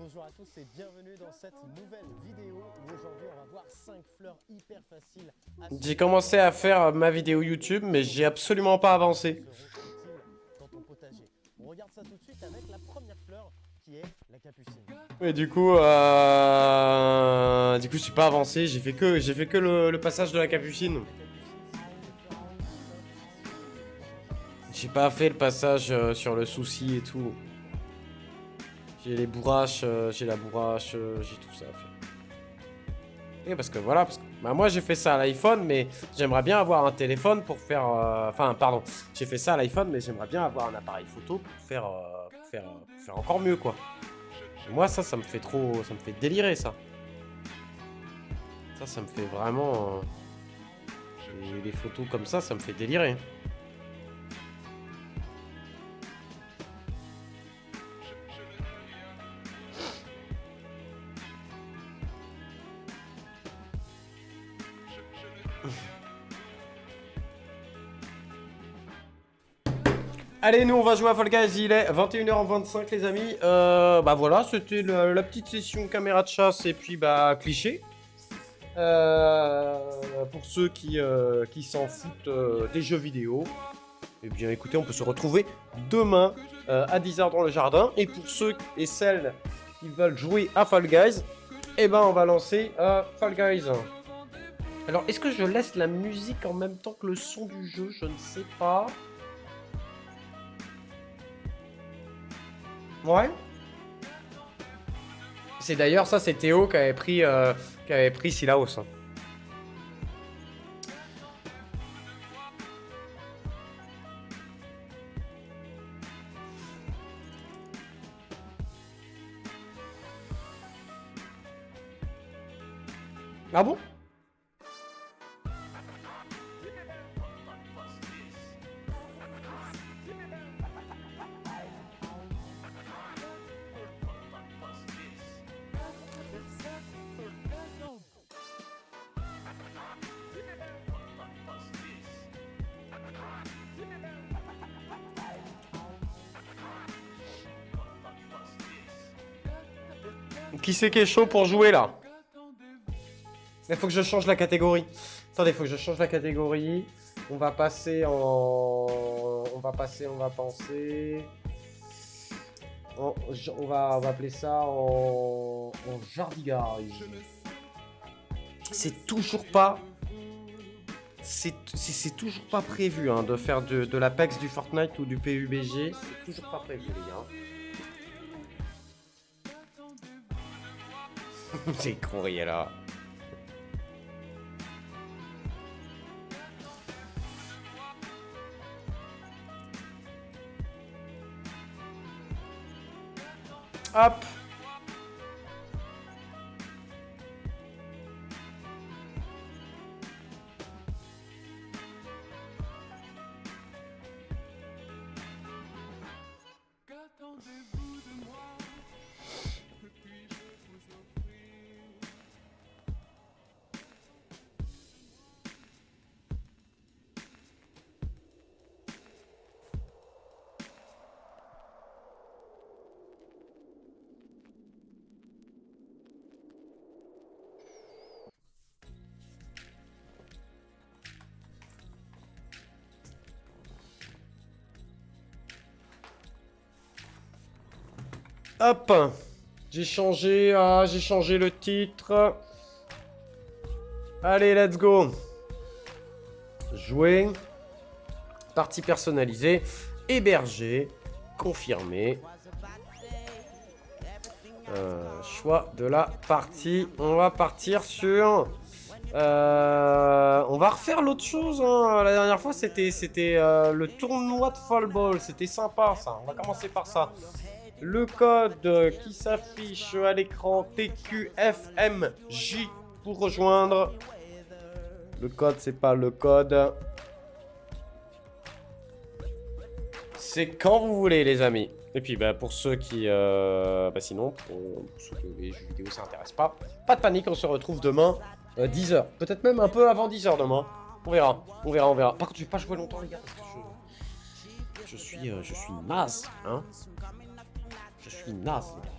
Bonjour à tous et bienvenue dans cette nouvelle vidéo où aujourd'hui on va voir 5 fleurs hyper faciles à J'ai commencé à faire ma vidéo YouTube, mais j'ai absolument pas avancé. dans ton potager. On regarde ça tout de suite avec la première fleur qui est la capucine. Et du coup, j'ai pas avancé. J'ai fait que le passage de la capucine. J'ai pas fait le passage sur le souci et tout. J'ai les bourraches, j'ai la bourrache, j'ai tout ça à faire. Et parce que voilà, bah moi j'ai fait ça à l'iPhone, mais j'aimerais bien avoir un téléphone pour faire... Enfin, pardon, j'ai fait ça à l'iPhone, mais j'aimerais bien avoir un appareil photo pour faire encore mieux, quoi. Et moi, ça me fait trop... Ça me fait délirer, ça. Ça me fait vraiment... les photos comme ça me fait délirer. Allez, nous on va jouer à Fall Guys, il est 21h25 les amis. Bah voilà, c'était la petite session caméra de chasse et puis bah cliché. Pour ceux qui s'en foutent des jeux vidéo, eh bien écoutez, on peut se retrouver demain à 10h dans le jardin. Et pour ceux et celles qui veulent jouer à Fall Guys, eh ben on va lancer Fall Guys. Alors, est-ce que je laisse la musique en même temps que le son du jeu? Je ne sais pas. Ouais. C'est d'ailleurs ça, c'est Théo qui avait pris Silaos. Ah bon? Qui c'est qui est chaud pour jouer là? Il faut que je change la catégorie. Attendez, il faut que je change la catégorie. On va passer en... On va penser... On va appeler ça en jardigarde. C'est toujours pas... C'est toujours pas prévu hein, de faire de l'Apex, du Fortnite ou du PUBG. C'est toujours pas prévu les gars. C'est con, là. Hop. Hop. J'ai changé le titre. Allez, let's go. Jouer. Partie personnalisée. Héberger. Confirmer. Choix de la partie. On va partir sur... on va refaire l'autre chose. Hein. La dernière fois, c'était le tournoi de Fall Ball. C'était sympa, ça. On va commencer par ça. Le code qui s'affiche à l'écran TQFMJ pour rejoindre. Le code, c'est pas le code. C'est quand vous voulez, les amis. Et puis, bah, pour ceux qui... sinon, pour ceux que les jeux vidéo ça intéresse pas de panique, on se retrouve demain 10h. Peut-être même un peu avant 10h demain. On verra. Par contre, je vais pas jouer longtemps, les gars, parce que je suis naze, hein. Je suis naze, les gars.